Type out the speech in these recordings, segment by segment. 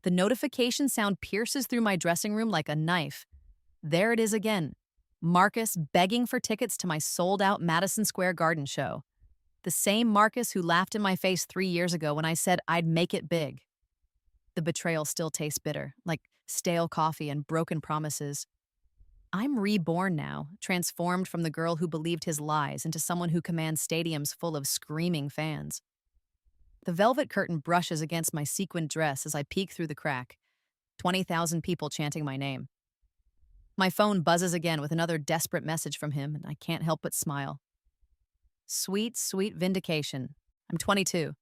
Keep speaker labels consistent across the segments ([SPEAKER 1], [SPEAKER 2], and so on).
[SPEAKER 1] The notification sound pierces through my dressing room like a knife. There it is again. Marcus begging for tickets to my sold-out Madison Square Garden show. The same Marcus who laughed in my face 3 years ago when I said I'd make it big. The betrayal still tastes bitter, like stale coffee and broken promises. I'm reborn now, transformed from the girl who believed his lies into someone who commands stadiums full of screaming fans. The velvet curtain brushes against my sequined dress as I peek through the crack. 20,000 people chanting my name. My phone buzzes again with another desperate message from him, and I can't help but smile. Sweet, sweet vindication. I'm 22.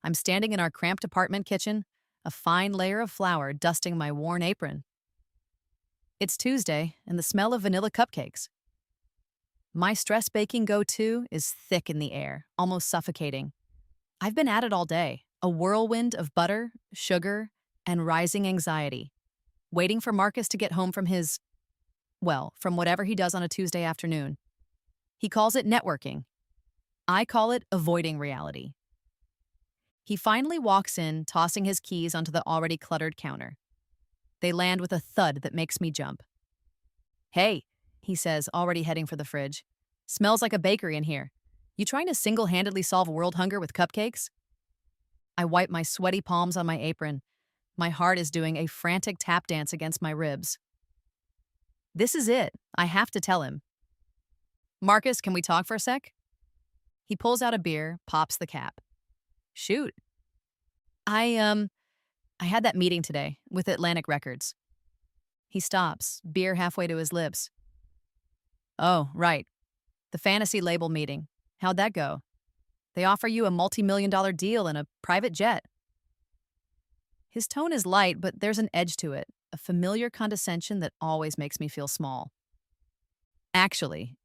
[SPEAKER 1] I'm standing in our cramped apartment kitchen, a fine layer of flour dusting my worn apron. It's Tuesday, and the smell of vanilla cupcakes. My stress baking go-to is thick in the air, almost suffocating. I've been at it all day, a whirlwind of butter, sugar, and rising anxiety, waiting for Marcus to get home from from whatever he does on a Tuesday afternoon. He calls it networking. I call it avoiding reality. He finally walks in, tossing his keys onto the already cluttered counter. They land with a thud that makes me jump. Hey, he says, already heading for the fridge. Smells like a bakery in here. You trying to single-handedly solve world hunger with cupcakes? I wipe my sweaty palms on my apron. My heart is doing a frantic tap dance against my ribs. This is it. I have to tell him. Marcus, can we talk for a sec? He pulls out a beer, pops the cap. Shoot. I had that meeting today with Atlantic Records. He stops, beer halfway to his lips. Oh, right. The fantasy label meeting. How'd that go? They offer you a multi-million-dollar deal and a private jet. His tone is light, but there's an edge to it, a familiar condescension that always makes me feel small. Actually,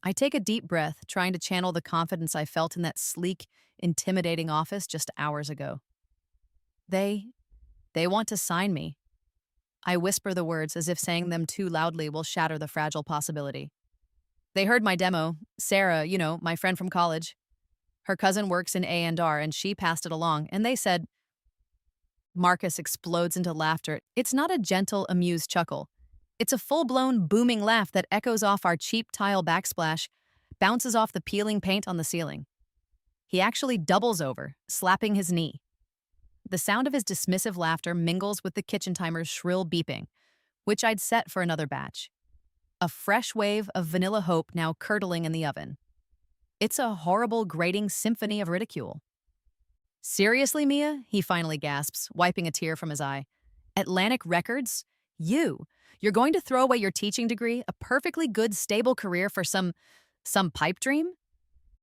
[SPEAKER 1] I take a deep breath, trying to channel the confidence I felt in that sleek, intimidating office just hours ago. They want to sign me. I whisper the words as if saying them too loudly will shatter the fragile possibility. They heard my demo. Sarah, my friend from college. Her cousin works in A&R and she passed it along, and they said. Marcus explodes into laughter. It's not a gentle, amused chuckle. It's a full-blown, booming laugh that echoes off our cheap tile backsplash, bounces off the peeling paint on the ceiling. He actually doubles over, slapping his knee. The sound of his dismissive laughter mingles with the kitchen timer's shrill beeping, which I'd set for another batch. A fresh wave of vanilla hope now curdling in the oven. It's a horrible, grating symphony of ridicule. Seriously, Mia? He finally gasps, wiping a tear from his eye. Atlantic Records? You're going to throw away your teaching degree, a perfectly good, stable career for some pipe dream?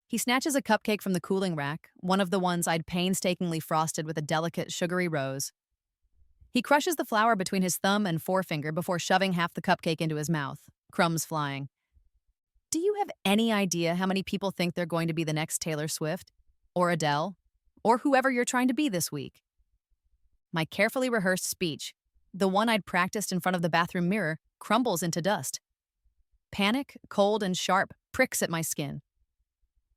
[SPEAKER 1] He snatches a cupcake from the cooling rack, one of the ones I'd painstakingly frosted with a delicate, sugary rose. He crushes the flour between his thumb and forefinger before shoving half the cupcake into his mouth, crumbs flying. Do you have any idea how many people think they're going to be the next Taylor Swift? Or Adele? Or whoever you're trying to be this week? My carefully rehearsed speech, the one I'd practiced in front of the bathroom mirror, crumbles into dust. Panic, cold and sharp, pricks at my skin.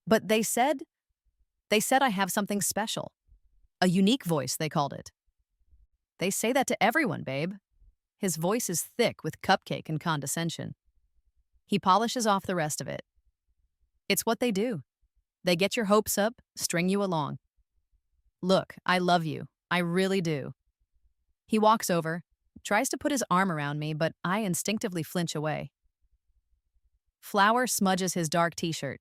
[SPEAKER 1] But they said I have something special. A unique voice, they called it. They say that to everyone, babe. His voice is thick with cupcake and condescension. He polishes off the rest of it. It's what they do. They get your hopes up, string you along. Look, I love you. I really do. He walks over, tries to put his arm around me, but I instinctively flinch away. Flour smudges his dark t-shirt.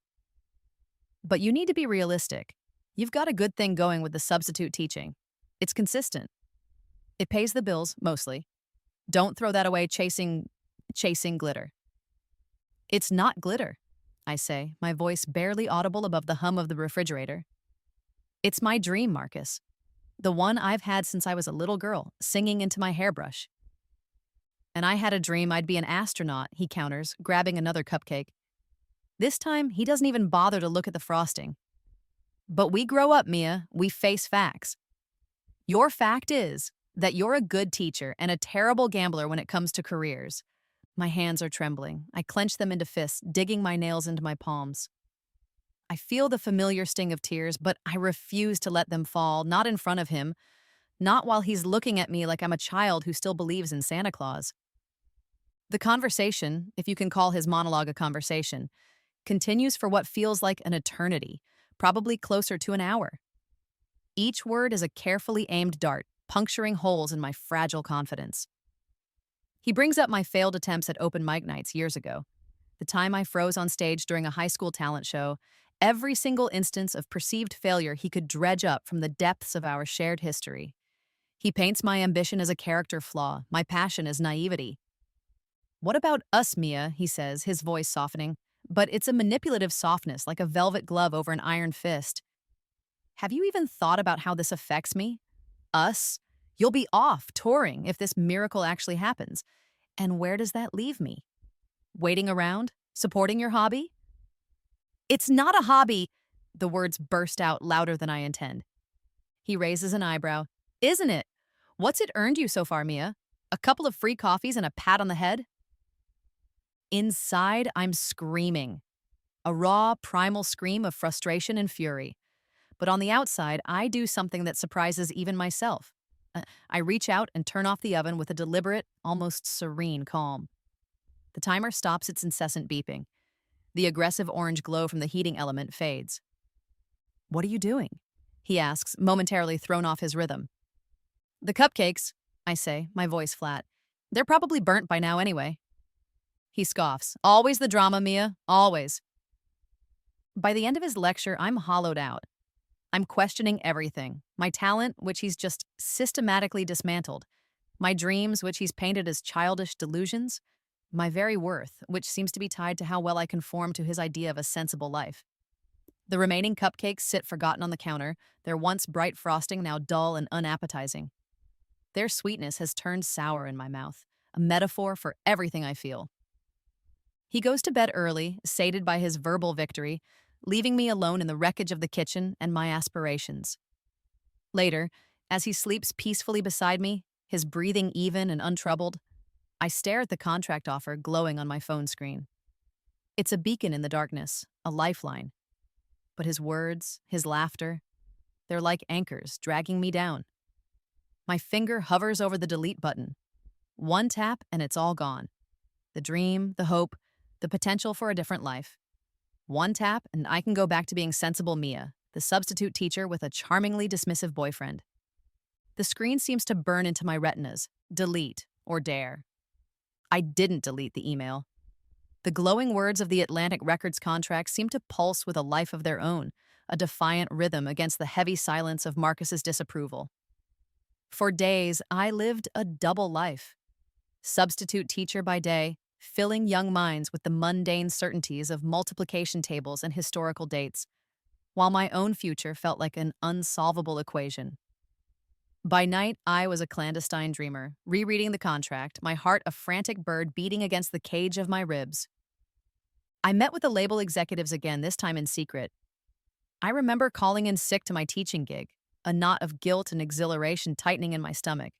[SPEAKER 1] But you need to be realistic. You've got a good thing going with the substitute teaching. It's consistent. It pays the bills, mostly. Don't throw that away chasing glitter. It's not glitter, I say, my voice barely audible above the hum of the refrigerator. It's my dream, Marcus. The one I've had since I was a little girl, singing into my hairbrush. And I had a dream I'd be an astronaut, he counters, grabbing another cupcake. This time, he doesn't even bother to look at the frosting. But we grow up, Mia. We face facts. Your fact is that you're a good teacher and a terrible gambler when it comes to careers. My hands are trembling. I clench them into fists, digging my nails into my palms. I feel the familiar sting of tears, but I refuse to let them fall, not in front of him, Not while he's looking at me like I'm a child who still believes in Santa Claus. The conversation, if you can call his monologue a conversation, continues for what feels like an eternity, probably closer to an hour. Each word is a carefully aimed dart, puncturing holes in my fragile confidence. He brings up my failed attempts at open mic nights years ago, the time I froze on stage during a high school talent show, every single instance of perceived failure he could dredge up from the depths of our shared history. He paints my ambition as a character flaw, my passion as naivety. "What about us, Mia?" he says, his voice softening. But it's a manipulative softness, like a velvet glove over an iron fist. "Have you even thought about how this affects me? Us? You'll be off, touring, if this miracle actually happens. And where does that leave me? Waiting around? Supporting your hobby?" "It's not a hobby." The words burst out louder than I intend. He raises an eyebrow. "Isn't it? What's it earned you so far, Mia? A couple of free coffees and a pat on the head?" Inside, I'm screaming. A raw, primal scream of frustration and fury. But on the outside, I do something that surprises even myself. I reach out and turn off the oven with a deliberate, almost serene calm. The timer stops its incessant beeping. The aggressive orange glow from the heating element fades. "What are you doing?" he asks, momentarily thrown off his rhythm. "The cupcakes," I say, my voice flat. "They're probably burnt by now anyway." He scoffs. "Always the drama, Mia. Always." By the end of his lecture, I'm hollowed out. I'm questioning everything. My talent, which he's just systematically dismantled. My dreams, which he's painted as childish delusions. My very worth, which seems to be tied to how well I conform to his idea of a sensible life. The remaining cupcakes sit forgotten on the counter, their once bright frosting now dull and unappetizing. Their sweetness has turned sour in my mouth, a metaphor for everything I feel. He goes to bed early, sated by his verbal victory, leaving me alone in the wreckage of the kitchen and my aspirations. Later, as he sleeps peacefully beside me, his breathing even and untroubled, I stare at the contract offer glowing on my phone screen. It's a beacon in the darkness, a lifeline. But his words, his laughter, they're like anchors dragging me down. My finger hovers over the delete button. One tap and it's all gone. The dream, the hope, the potential for a different life. One tap and I can go back to being sensible Mia, the substitute teacher with a charmingly dismissive boyfriend. The screen seems to burn into my retinas. Delete or dare. I didn't delete the email. The glowing words of the Atlantic Records contract seem to pulse with a life of their own, a defiant rhythm against the heavy silence of Marcus's disapproval. For days, I lived a double life. Substitute teacher by day, filling young minds with the mundane certainties of multiplication tables and historical dates, while my own future felt like an unsolvable equation. By night, I was a clandestine dreamer, rereading the contract, my heart a frantic bird beating against the cage of my ribs. I met with the label executives again, this time in secret. I remember calling in sick to my teaching gig, a knot of guilt and exhilaration tightening in my stomach.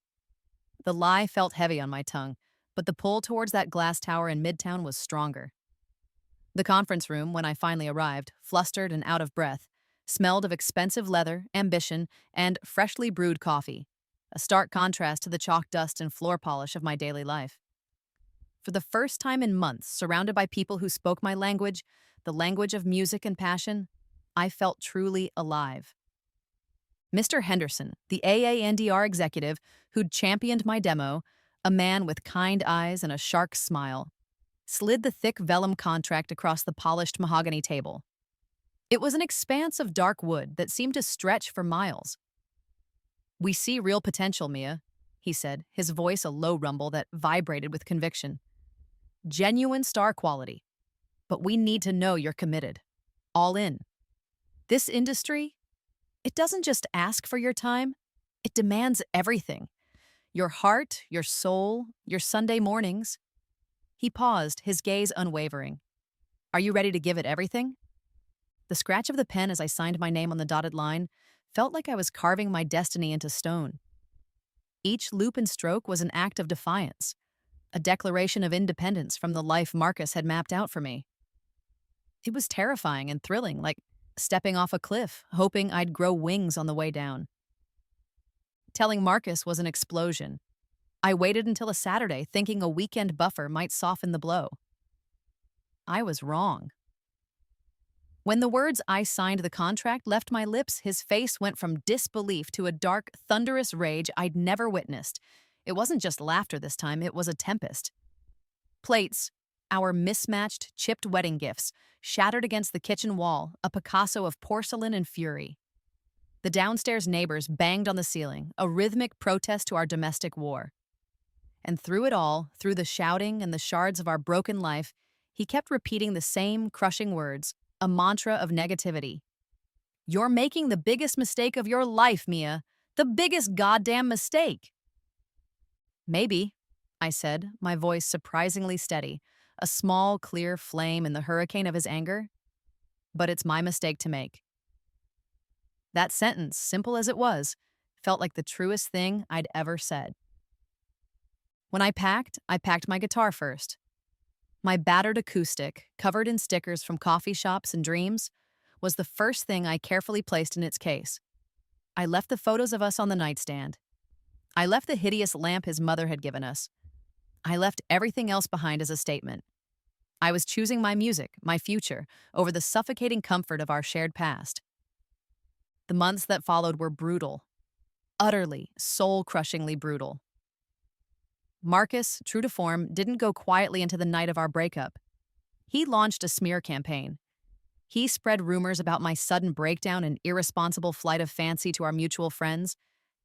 [SPEAKER 1] The lie felt heavy on my tongue, but the pull towards that glass tower in Midtown was stronger. The conference room, when I finally arrived, flustered and out of breath, smelled of expensive leather, ambition, and freshly brewed coffee, a stark contrast to the chalk dust and floor polish of my daily life. For the first time in months, surrounded by people who spoke my language, the language of music and passion, I felt truly alive. Mr. Henderson, the AANDR executive who'd championed my demo, a man with kind eyes and a shark smile, slid the thick vellum contract across the polished mahogany table. It was an expanse of dark wood that seemed to stretch for miles. "We see real potential, Mia," he said, his voice a low rumble that vibrated with conviction. "Genuine star quality. But we need to know you're committed. All in. This industry, it doesn't just ask for your time, it demands everything. Your heart, your soul, your Sunday mornings." He paused, his gaze unwavering. "Are you ready to give it everything?" The scratch of the pen as I signed my name on the dotted line felt like I was carving my destiny into stone. Each loop and stroke was an act of defiance, a declaration of independence from the life Marcus had mapped out for me. It was terrifying and thrilling, like stepping off a cliff, hoping I'd grow wings on the way down. Telling Marcus was an explosion. I waited until a Saturday, thinking a weekend buffer might soften the blow. I was wrong. When the words "I signed the contract" left my lips, his face went from disbelief to a dark, thunderous rage I'd never witnessed. It wasn't just laughter this time, it was a tempest. Plates, our mismatched, chipped wedding gifts, shattered against the kitchen wall, a Picasso of porcelain and fury. The downstairs neighbors banged on the ceiling, a rhythmic protest to our domestic war. And through it all, through the shouting and the shards of our broken life, he kept repeating the same crushing words, a mantra of negativity. "You're making the biggest mistake of your life, Mia. The biggest goddamn mistake." "Maybe," I said, my voice surprisingly steady, a small, clear flame in the hurricane of his anger. "But it's my mistake to make." That sentence, simple as it was, felt like the truest thing I'd ever said. When I packed my guitar first. My battered acoustic, covered in stickers from coffee shops and dreams, was the first thing I carefully placed in its case. I left the photos of us on the nightstand. I left the hideous lamp his mother had given us. I left everything else behind as a statement. I was choosing my music, my future, over the suffocating comfort of our shared past. The months that followed were brutal. Utterly, soul-crushingly brutal. Marcus, true to form, didn't go quietly into the night of our breakup. He launched a smear campaign. He spread rumors about my sudden breakdown and irresponsible flight of fancy to our mutual friends,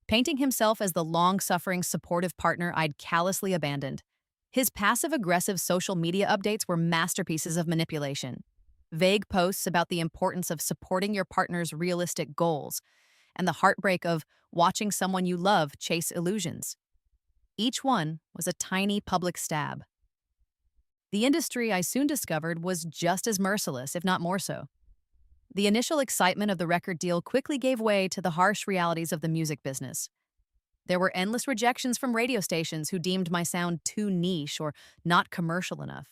[SPEAKER 1] painting himself as the long-suffering, supportive partner I'd callously abandoned. His passive-aggressive social media updates were masterpieces of manipulation. Vague posts about the importance of supporting your partner's realistic goals, and the heartbreak of watching someone you love chase illusions. Each one was a tiny public stab. The industry, I soon discovered, was just as merciless, if not more so. The initial excitement of the record deal quickly gave way to the harsh realities of the music business. There were endless rejections from radio stations who deemed my sound too niche or not commercial enough.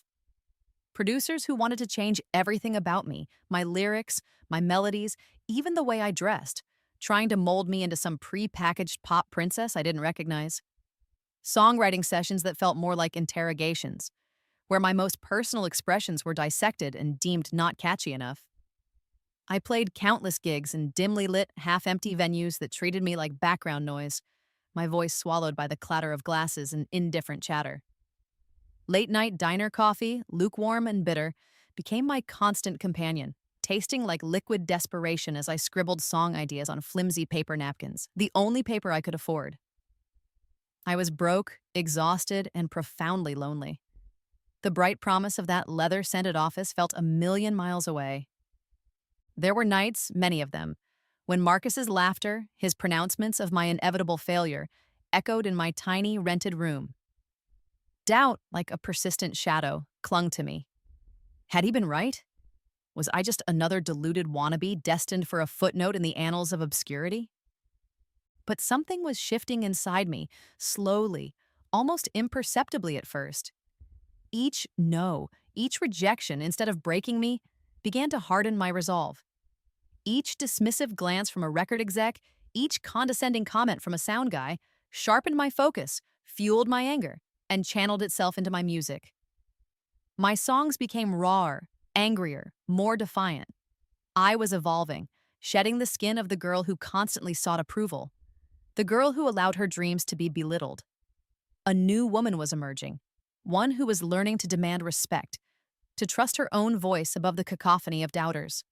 [SPEAKER 1] Producers who wanted to change everything about me, my lyrics, my melodies, even the way I dressed, trying to mold me into some pre-packaged pop princess I didn't recognize. Songwriting sessions that felt more like interrogations, where my most personal expressions were dissected and deemed not catchy enough. I played countless gigs in dimly lit, half-empty venues that treated me like background noise, my voice swallowed by the clatter of glasses and indifferent chatter. Late-night diner coffee, lukewarm and bitter, became my constant companion, tasting like liquid desperation as I scribbled song ideas on flimsy paper napkins, the only paper I could afford. I was broke, exhausted, and profoundly lonely. The bright promise of that leather-scented office felt a million miles away. There were nights, many of them, when Marcus's laughter, his pronouncements of my inevitable failure, echoed in my tiny, rented room. Doubt, like a persistent shadow, clung to me. Had he been right? Was I just another deluded wannabe destined for a footnote in the annals of obscurity? But something was shifting inside me, slowly, almost imperceptibly at first. Each no, each rejection, instead of breaking me, began to harden my resolve. Each dismissive glance from a record exec, each condescending comment from a sound guy, sharpened my focus, fueled my anger, and channeled itself into my music. My songs became rawer, angrier, more defiant. I was evolving, shedding the skin of the girl who constantly sought approval, the girl who allowed her dreams to be belittled. A new woman was emerging, one who was learning to demand respect, to trust her own voice above the cacophony of doubters.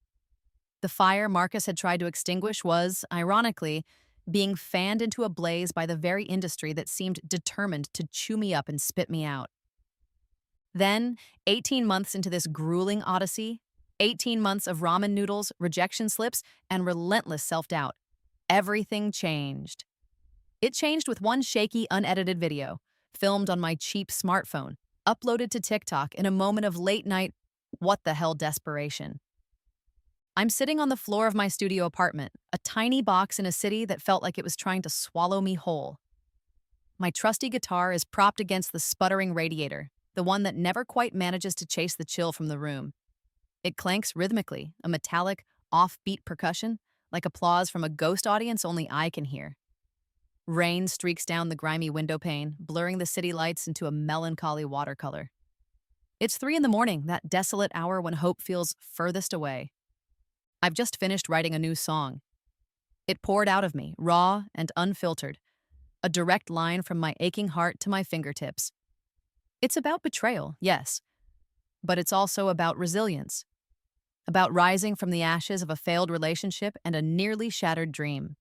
[SPEAKER 1] The fire Marcus had tried to extinguish was, ironically, being fanned into a blaze by the very industry that seemed determined to chew me up and spit me out. Then, 18 months into this grueling odyssey, 18 months of ramen noodles, rejection slips, and relentless self-doubt, everything changed. It changed with one shaky, unedited video, filmed on my cheap smartphone, uploaded to TikTok in a moment of late-night, what-the-hell desperation. I'm sitting on the floor of my studio apartment, a tiny box in a city that felt like it was trying to swallow me whole. My trusty guitar is propped against the sputtering radiator, the one that never quite manages to chase the chill from the room. It clanks rhythmically, a metallic, offbeat percussion, like applause from a ghost audience only I can hear. Rain streaks down the grimy window pane, blurring the city lights into a melancholy watercolor. It's 3 in the morning, that desolate hour when hope feels furthest away. I've just finished writing a new song. It poured out of me, raw and unfiltered, a direct line from my aching heart to my fingertips. It's about betrayal, yes, but it's also about resilience, about rising from the ashes of a failed relationship and a nearly shattered dream.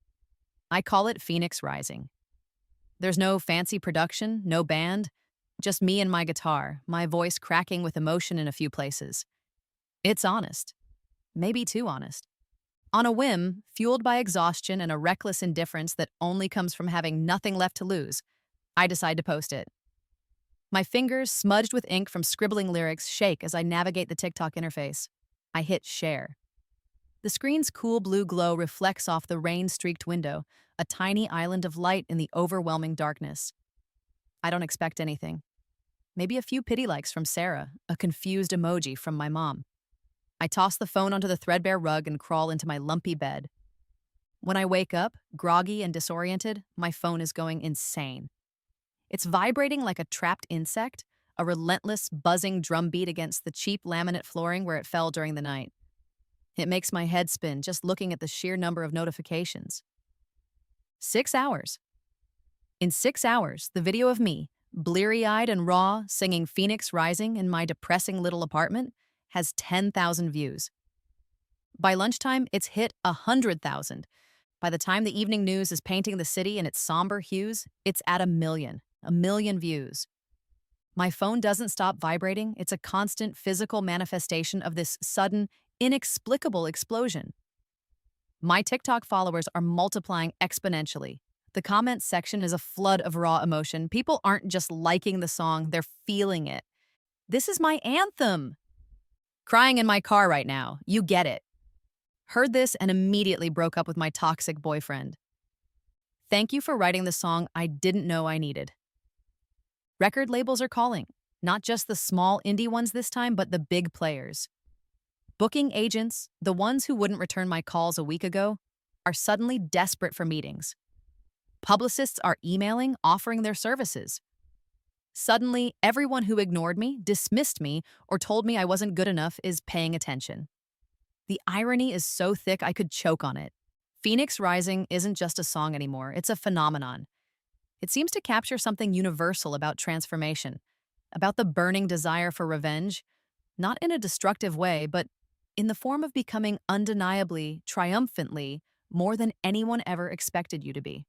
[SPEAKER 1] I call it Phoenix Rising. There's no fancy production, no band, just me and my guitar, my voice cracking with emotion in a few places. It's honest, maybe too honest. On a whim, fueled by exhaustion and a reckless indifference that only comes from having nothing left to lose, I decide to post it. My fingers, smudged with ink from scribbling lyrics, shake as I navigate the TikTok interface. I hit share. The screen's cool blue glow reflects off the rain-streaked window, a tiny island of light in the overwhelming darkness. I don't expect anything. Maybe a few pity likes from Sarah, a confused emoji from my mom. I toss the phone onto the threadbare rug and crawl into my lumpy bed. When I wake up, groggy and disoriented, my phone is going insane. It's vibrating like a trapped insect, a relentless, buzzing drumbeat against the cheap laminate flooring where it fell during the night. It makes my head spin just looking at the sheer number of notifications. 6 hours. In 6 hours, the video of me, bleary-eyed and raw, singing Phoenix Rising in my depressing little apartment, has 10,000 views. By lunchtime, it's hit 100,000. By the time the evening news is painting the city in its somber hues, it's at a million views. My phone doesn't stop vibrating. It's a constant physical manifestation of this sudden, inexplicable explosion. My TikTok followers are multiplying exponentially. The comments section is a flood of raw emotion. People aren't just liking the song, they're feeling it. This is my anthem. Crying in my car right now. You get it. Heard this and immediately broke up with my toxic boyfriend. Thank you for writing the song I didn't know I needed. Record labels are calling, not just the small indie ones this time, but the big players. Booking agents, the ones who wouldn't return my calls a week ago, are suddenly desperate for meetings. Publicists are emailing, offering their services. Suddenly, everyone who ignored me, dismissed me, or told me I wasn't good enough is paying attention. The irony is so thick I could choke on it. Phoenix Rising isn't just a song anymore, it's a phenomenon. It seems to capture something universal about transformation, about the burning desire for revenge, not in a destructive way, but in the form of becoming undeniably, triumphantly, more than anyone ever expected you to be.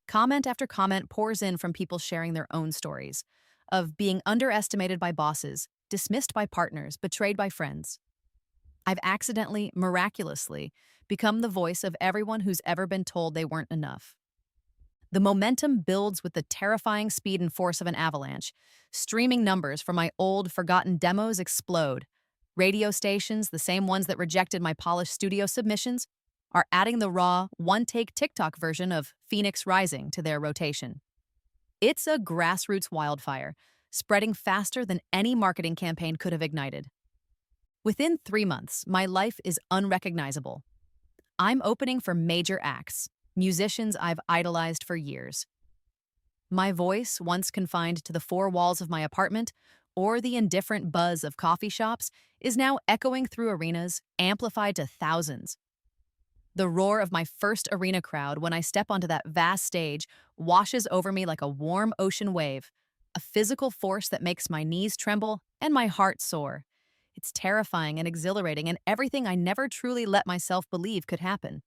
[SPEAKER 1] Comment after comment pours in from people sharing their own stories of being underestimated by bosses, dismissed by partners, betrayed by friends. I've accidentally, miraculously, become the voice of everyone who's ever been told they weren't enough. The momentum builds with the terrifying speed and force of an avalanche. Streaming numbers from my old, forgotten demos explode. Radio stations, the same ones that rejected my polished studio submissions, are adding the raw, one-take TikTok version of Phoenix Rising to their rotation. It's a grassroots wildfire, spreading faster than any marketing campaign could have ignited. Within 3 months, my life is unrecognizable. I'm opening for major acts, musicians I've idolized for years. My voice, once confined to the 4 walls of my apartment or the indifferent buzz of coffee shops, is now echoing through arenas, amplified to thousands. The roar of my first arena crowd when I step onto that vast stage washes over me like a warm ocean wave, a physical force that makes my knees tremble and my heart soar. It's terrifying and exhilarating and everything I never truly let myself believe could happen.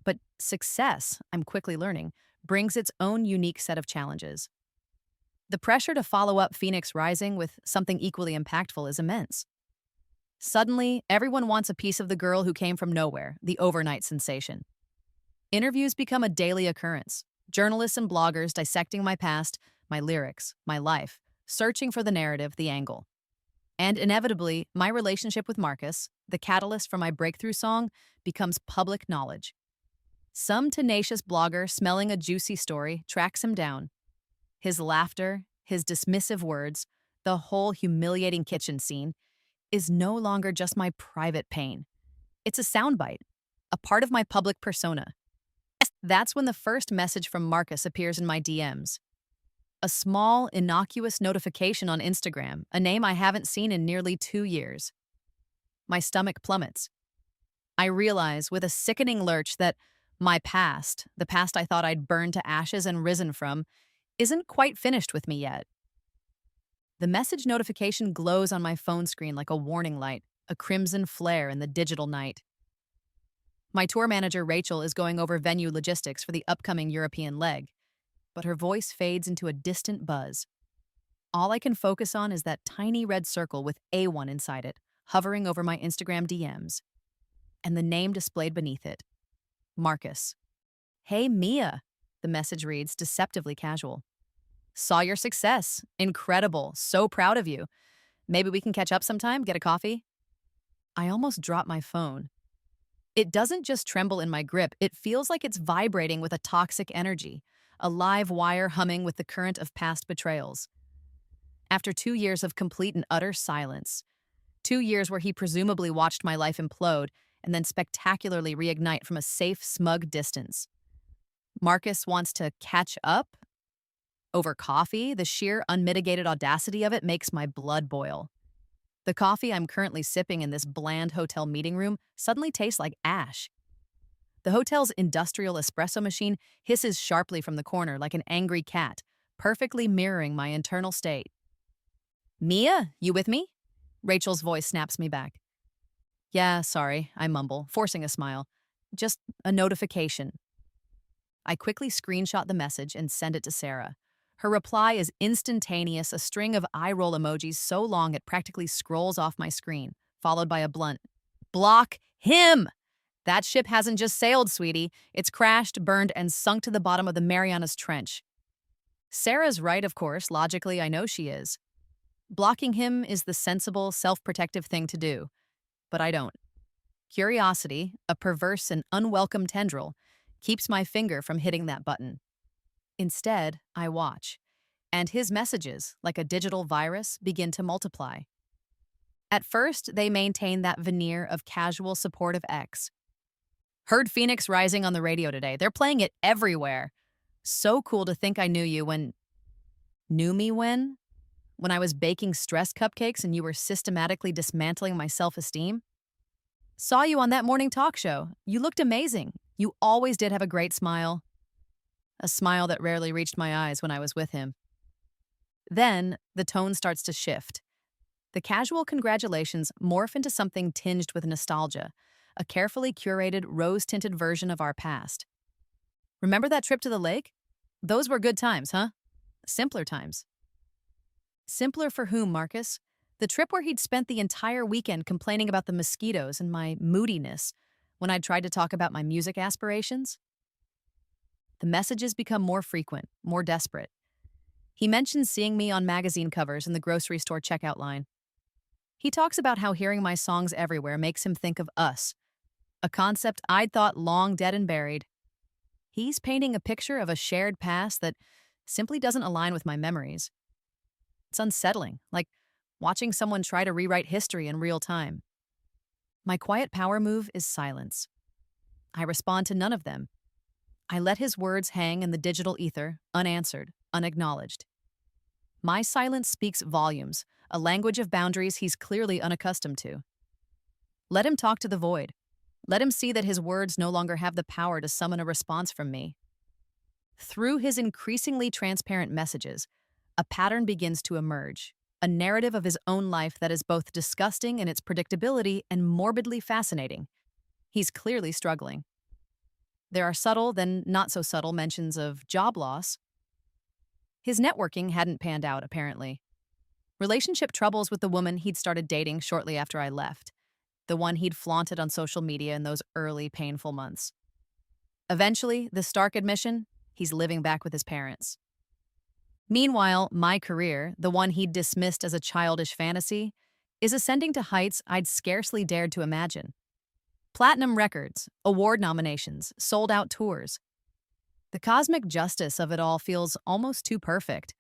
[SPEAKER 1] But success, I'm quickly learning, brings its own unique set of challenges. The pressure to follow up Phoenix Rising with something equally impactful is immense. Suddenly, everyone wants a piece of the girl who came from nowhere, the overnight sensation. Interviews become a daily occurrence. Journalists and bloggers dissecting my past, my lyrics, my life, searching for the narrative, the angle. And inevitably, my relationship with Marcus, the catalyst for my breakthrough song, becomes public knowledge. Some tenacious blogger smelling a juicy story tracks him down. His laughter, his dismissive words, the whole humiliating kitchen scene is no longer just my private pain. It's a soundbite, a part of my public persona. That's when the first message from Marcus appears in my DMs. A small, innocuous notification on Instagram, a name I haven't seen in nearly 2 years. My stomach plummets. I realize with a sickening lurch that my past, the past I thought I'd burned to ashes and risen from, isn't quite finished with me yet. The message notification glows on my phone screen like a warning light, a crimson flare in the digital night. My tour manager, Rachel, is going over venue logistics for the upcoming European leg, but her voice fades into a distant buzz. All I can focus on is that tiny red circle with A1 inside it, hovering over my Instagram DMs, and the name displayed beneath it, Marcus. Hey, Mia, the message reads, deceptively casual. Saw your success. Incredible. So proud of you. Maybe we can catch up sometime, get a coffee? I almost dropped my phone. It doesn't just tremble in my grip, it feels like it's vibrating with a toxic energy, a live wire humming with the current of past betrayals. After 2 years of complete and utter silence, 2 years where he presumably watched my life implode and then spectacularly reignite from a safe, smug distance, Marcus wants to catch up over coffee. The sheer, unmitigated audacity of it makes my blood boil. The coffee I'm currently sipping in this bland hotel meeting room suddenly tastes like ash. The hotel's industrial espresso machine hisses sharply from the corner like an angry cat, perfectly mirroring my internal state. Mia, you with me? Rachel's voice snaps me back. Yeah, sorry, I mumble, forcing a smile. Just a notification. I quickly screenshot the message and send it to Sarah. Her reply is instantaneous, a string of eye-roll emojis so long it practically scrolls off my screen, followed by a blunt, block him! That ship hasn't just sailed, sweetie. It's crashed, burned, and sunk to the bottom of the Marianas Trench. Sarah's right, of course. Logically, I know she is. Blocking him is the sensible, self-protective thing to do. But I don't. Curiosity, a perverse and unwelcome tendril, keeps my finger from hitting that button. Instead, I watch, and his messages, like a digital virus, begin to multiply. At first, they maintain that veneer of casual, supportive X. Heard Phoenix Rising on the radio today. They're playing it everywhere. So cool to think I knew you when... Knew me when? When I was baking stress cupcakes and you were systematically dismantling my self-esteem? Saw you on that morning talk show. You looked amazing. You always did have a great smile. A smile that rarely reached my eyes when I was with him. Then, the tone starts to shift. The casual congratulations morph into something tinged with nostalgia, a carefully curated, rose-tinted version of our past. Remember that trip to the lake? Those were good times, huh? Simpler times. Simpler for whom, Marcus? The trip where he'd spent the entire weekend complaining about the mosquitoes and my moodiness when I'd tried to talk about my music aspirations? The messages become more frequent, more desperate. He mentions seeing me on magazine covers in the grocery store checkout line. He talks about how hearing my songs everywhere makes him think of us, a concept I'd thought long dead and buried. He's painting a picture of a shared past that simply doesn't align with my memories. It's unsettling, like watching someone try to rewrite history in real time. My quiet power move is silence. I respond to none of them. I let his words hang in the digital ether, unanswered, unacknowledged. My silence speaks volumes, a language of boundaries he's clearly unaccustomed to. Let him talk to the void. Let him see that his words no longer have the power to summon a response from me. Through his increasingly transparent messages, a pattern begins to emerge, a narrative of his own life that is both disgusting in its predictability and morbidly fascinating. He's clearly struggling. There are subtle, then not so subtle mentions of job loss. His networking hadn't panned out, apparently. Relationship troubles with the woman he'd started dating shortly after I left, the one he'd flaunted on social media in those early, painful months. Eventually, the stark admission, he's living back with his parents. Meanwhile, my career, the one he'd dismissed as a childish fantasy, is ascending to heights I'd scarcely dared to imagine. Platinum records, award nominations, sold-out tours. The cosmic justice of it all feels almost too perfect,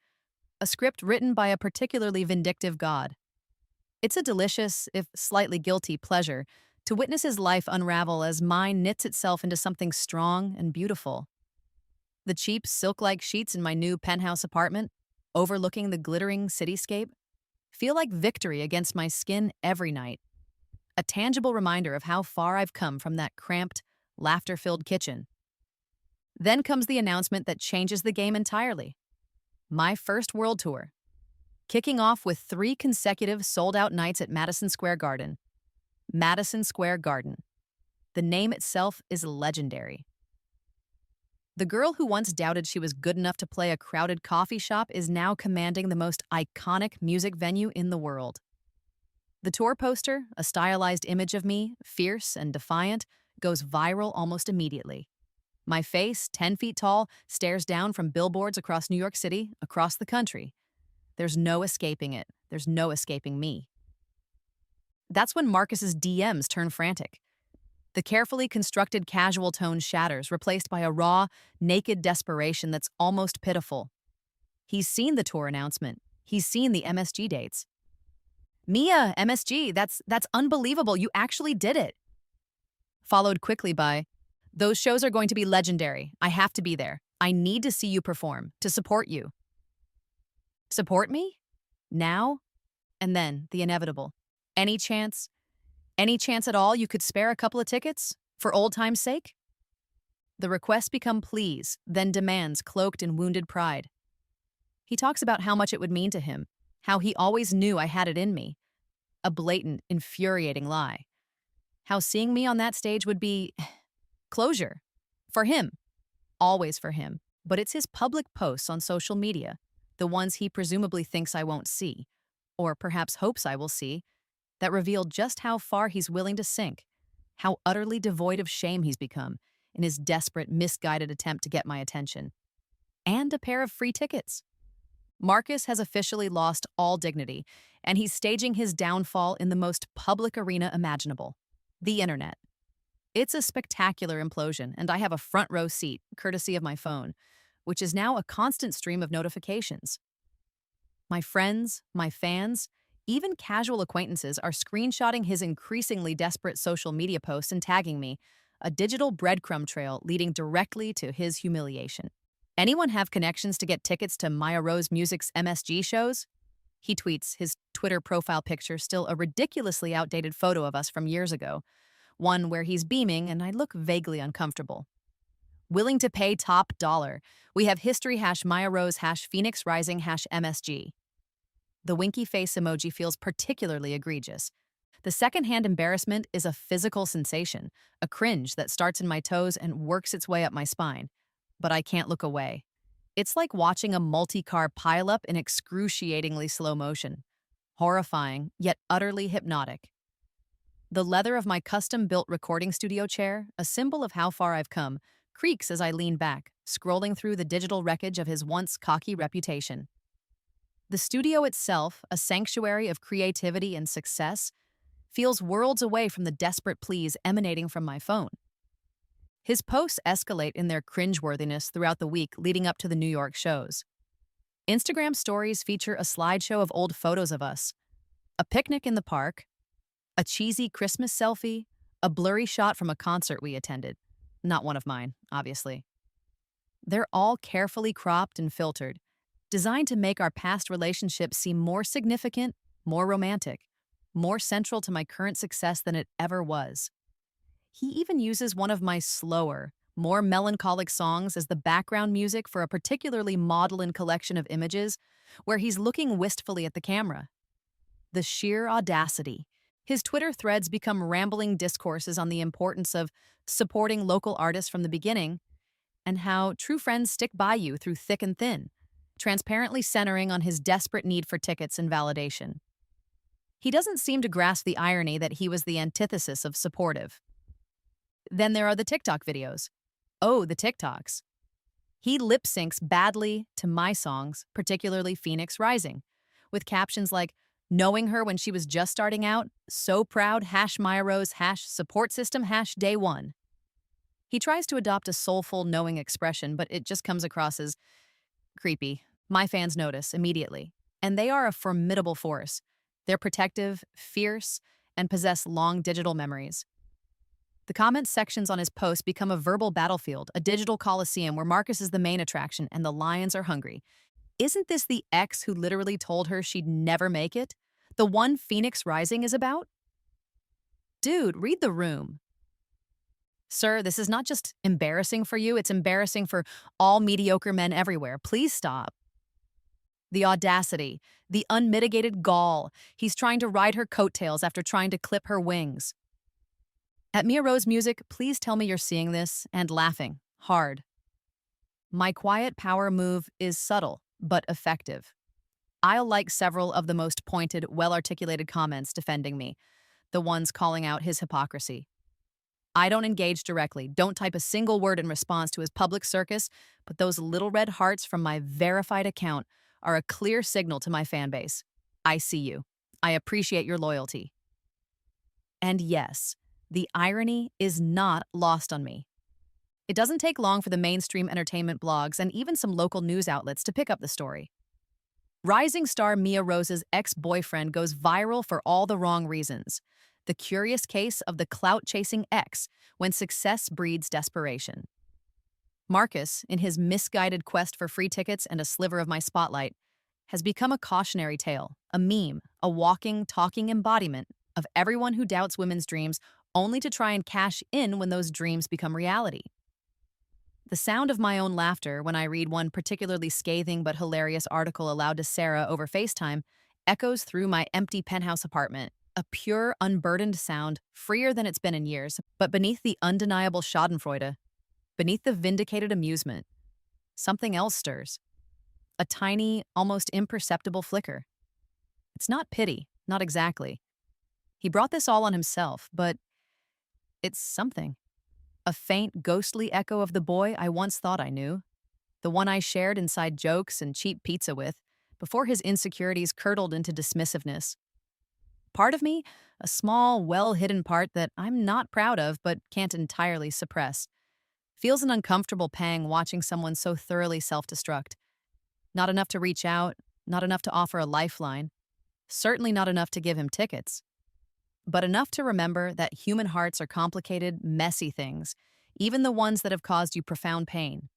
[SPEAKER 1] a script written by a particularly vindictive god. It's a delicious, if slightly guilty, pleasure to witness his life unravel as mine knits itself into something strong and beautiful. The cheap, silk-like sheets in my new penthouse apartment, overlooking the glittering cityscape, feel like victory against my skin every night, a tangible reminder of how far I've come from that cramped, laughter-filled kitchen. Then comes the announcement that changes the game entirely. My first world tour, kicking off with 3 consecutive sold-out nights at Madison Square Garden. Madison Square Garden. The name itself is legendary. The girl who once doubted she was good enough to play a crowded coffee shop is now commanding the most iconic music venue in the world. The tour poster, a stylized image of me, fierce and defiant, goes viral almost immediately. My face, 10 feet tall, stares down from billboards across New York City, across the country. There's no escaping it. There's no escaping me. That's when Marcus's DMs turn frantic. The carefully constructed casual tone shatters, replaced by a raw, naked desperation that's almost pitiful. He's seen the tour announcement. He's seen the MSG dates. Mia, MSG, that's unbelievable. You actually did it. Followed quickly by, those shows are going to be legendary. I have to be there. I need to see you perform, to support you. Support me? Now? And then the inevitable. Any chance at all you could spare a couple of tickets? For old time's sake? The requests become pleas, then demands cloaked in wounded pride. He talks about how much it would mean to him, how he always knew I had it in me. A blatant, infuriating lie. How seeing me on that stage would be closure. For him. Always for him. But it's his public posts on social media, the ones he presumably thinks I won't see, or perhaps hopes I will see, that reveal just how far he's willing to sink, how utterly devoid of shame he's become in his desperate, misguided attempt to get my attention. And a pair of free tickets. Marcus has officially lost all dignity, and he's staging his downfall in the most public arena imaginable, the internet. It's a spectacular implosion, and I have a front row seat, courtesy of my phone, which is now a constant stream of notifications. My friends, my fans, even casual acquaintances are screenshotting his increasingly desperate social media posts and tagging me, a digital breadcrumb trail leading directly to his humiliation. Anyone have connections to get tickets to Maya Rose Music's MSG shows? He tweets, his Twitter profile picture still a ridiculously outdated photo of us from years ago, one where he's beaming and I look vaguely uncomfortable. Willing to pay top dollar. We have history #Maya Rose #Phoenix Rising #MSG. The winky face emoji feels particularly egregious. The secondhand embarrassment is a physical sensation, a cringe that starts in my toes and works its way up my spine. But I can't look away. It's like watching a multi-car pileup in excruciatingly slow motion. Horrifying, yet utterly hypnotic. The leather of my custom-built recording studio chair, a symbol of how far I've come, creaks as I lean back, scrolling through the digital wreckage of his once cocky reputation. The studio itself, a sanctuary of creativity and success, feels worlds away from the desperate pleas emanating from my phone. His posts escalate in their cringeworthiness throughout the week leading up to the New York shows. Instagram stories feature a slideshow of old photos of us, a picnic in the park, a cheesy Christmas selfie, a blurry shot from a concert we attended. Not one of mine, obviously. They're all carefully cropped and filtered, designed to make our past relationship seem more significant, more romantic, more central to my current success than it ever was. He even uses one of my slower, more melancholic songs as the background music for a particularly maudlin collection of images where he's looking wistfully at the camera. The sheer audacity. His Twitter threads become rambling discourses on the importance of supporting local artists from the beginning and how true friends stick by you through thick and thin, transparently centering on his desperate need for tickets and validation. He doesn't seem to grasp the irony that he was the antithesis of supportive. Then there are the TikTok videos. Oh, the TikToks. He lip syncs badly to my songs, particularly Phoenix Rising, with captions like, knowing her when she was just starting out, so proud, #Maya Rose, #support system, #day one. He tries to adopt a soulful, knowing expression, but it just comes across as creepy. My fans notice immediately, and they are a formidable force. They're protective, fierce, and possess long digital memories. The comments sections on his posts become a verbal battlefield, a digital coliseum where Marcus is the main attraction and the lions are hungry. Isn't this the ex who literally told her she'd never make it? The one Phoenix Rising is about? Dude, read the room. Sir, this is not just embarrassing for you, it's embarrassing for all mediocre men everywhere. Please stop. The audacity, the unmitigated gall. He's trying to ride her coattails after trying to clip her wings. At Mia Rose Music, please tell me you're seeing this and laughing hard. My quiet power move is subtle, but effective. I'll like several of the most pointed, well-articulated comments defending me, the ones calling out his hypocrisy. I don't engage directly, don't type a single word in response to his public circus, but those little red hearts from my verified account are a clear signal to my fan base. I see you. I appreciate your loyalty. And yes, the irony is not lost on me. It doesn't take long for the mainstream entertainment blogs and even some local news outlets to pick up the story. Rising star Mia Rose's ex-boyfriend goes viral for all the wrong reasons. The curious case of the clout-chasing ex when success breeds desperation. Marcus, in his misguided quest for free tickets and a sliver of my spotlight, has become a cautionary tale, a meme, a walking, talking embodiment of everyone who doubts women's dreams only to try and cash in when those dreams become reality. The sound of my own laughter when I read one particularly scathing but hilarious article aloud to Sarah over FaceTime echoes through my empty penthouse apartment, a pure, unburdened sound, freer than it's been in years, but beneath the undeniable schadenfreude, beneath the vindicated amusement, something else stirs. A tiny, almost imperceptible flicker. It's not pity, not exactly. He brought this all on himself, but it's something. A faint, ghostly echo of the boy I once thought I knew. The one I shared inside jokes and cheap pizza with, before his insecurities curdled into dismissiveness. Part of me, a small, well-hidden part that I'm not proud of but can't entirely suppress, feels an uncomfortable pang watching someone so thoroughly self-destruct. Not enough to reach out, not enough to offer a lifeline, certainly not enough to give him tickets. But enough to remember that human hearts are complicated, messy things, even the ones that have caused you profound pain.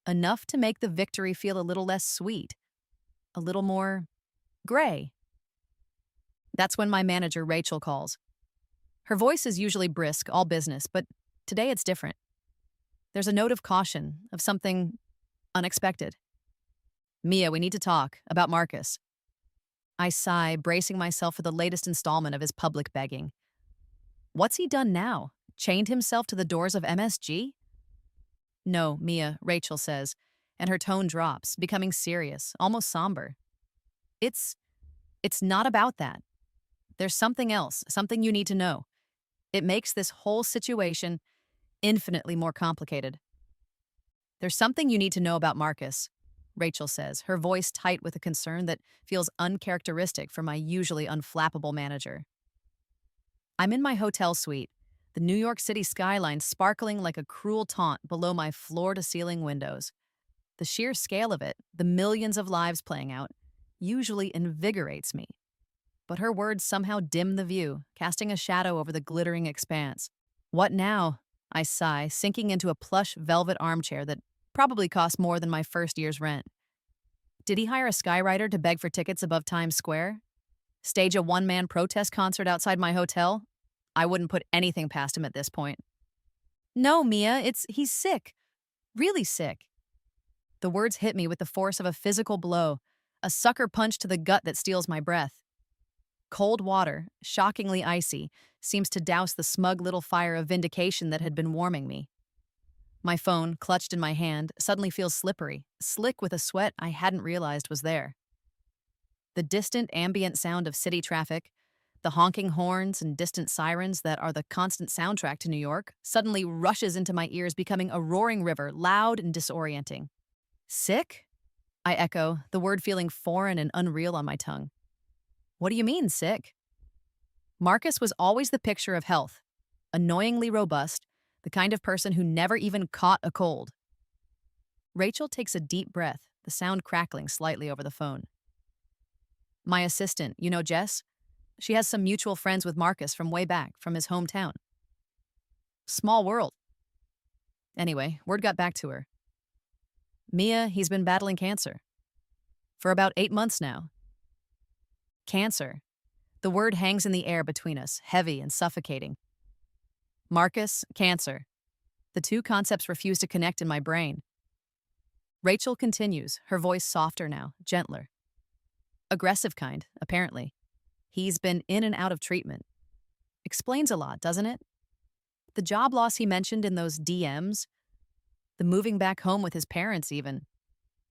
[SPEAKER 1] Enough to make the victory feel a little less sweet, a little more gray. That's when my manager, Rachel, calls. Her voice is usually brisk, all business, but today it's different. There's a note of caution, of something unexpected. Mia, we need to talk about Marcus. I sigh, bracing myself for the latest installment of his public begging. What's he done now? Chained himself to the doors of MSG? No, Mia, Rachel says, and her tone drops, becoming serious, almost somber. It's not about that. There's something else, something you need to know. It makes this whole situation infinitely more complicated. There's something you need to know about Marcus, Rachel says, her voice tight with a concern that feels uncharacteristic for my usually unflappable manager. I'm in my hotel suite, the New York City skyline sparkling like a cruel taunt below my floor-to-ceiling windows. The sheer scale of it, the millions of lives playing out, usually invigorates me. But her words somehow dim the view, casting a shadow over the glittering expanse. What now? I sigh, sinking into a plush velvet armchair that probably cost more than my first year's rent. Did he hire a skywriter to beg for tickets above Times Square? Stage a one-man protest concert outside my hotel? I wouldn't put anything past him at this point. No, Mia, he's sick. Really sick. The words hit me with the force of a physical blow, a sucker punch to the gut that steals my breath. Cold water, shockingly icy, seems to douse the smug little fire of vindication that had been warming me. My phone, clutched in my hand, suddenly feels slippery, slick with a sweat I hadn't realized was there. The distant ambient sound of city traffic, the honking horns and distant sirens that are the constant soundtrack to New York, suddenly rushes into my ears, becoming a roaring river, loud and disorienting. Sick? I echo, the word feeling foreign and unreal on my tongue. What do you mean, sick? Marcus was always the picture of health, annoyingly robust, the kind of person who never even caught a cold. Rachel takes a deep breath, the sound crackling slightly over the phone. My assistant, you know Jess? She has some mutual friends with Marcus from way back, from his hometown. Small world. Anyway, word got back to her. Mia, he's been battling cancer. For about 8 months now. Cancer. The word hangs in the air between us, heavy and suffocating. Marcus, cancer. The two concepts refuse to connect in my brain. Rachel continues, her voice softer now, gentler. Aggressive kind, apparently. He's been in and out of treatment. Explains a lot, doesn't it? The job loss he mentioned in those DMs, the moving back home with his parents even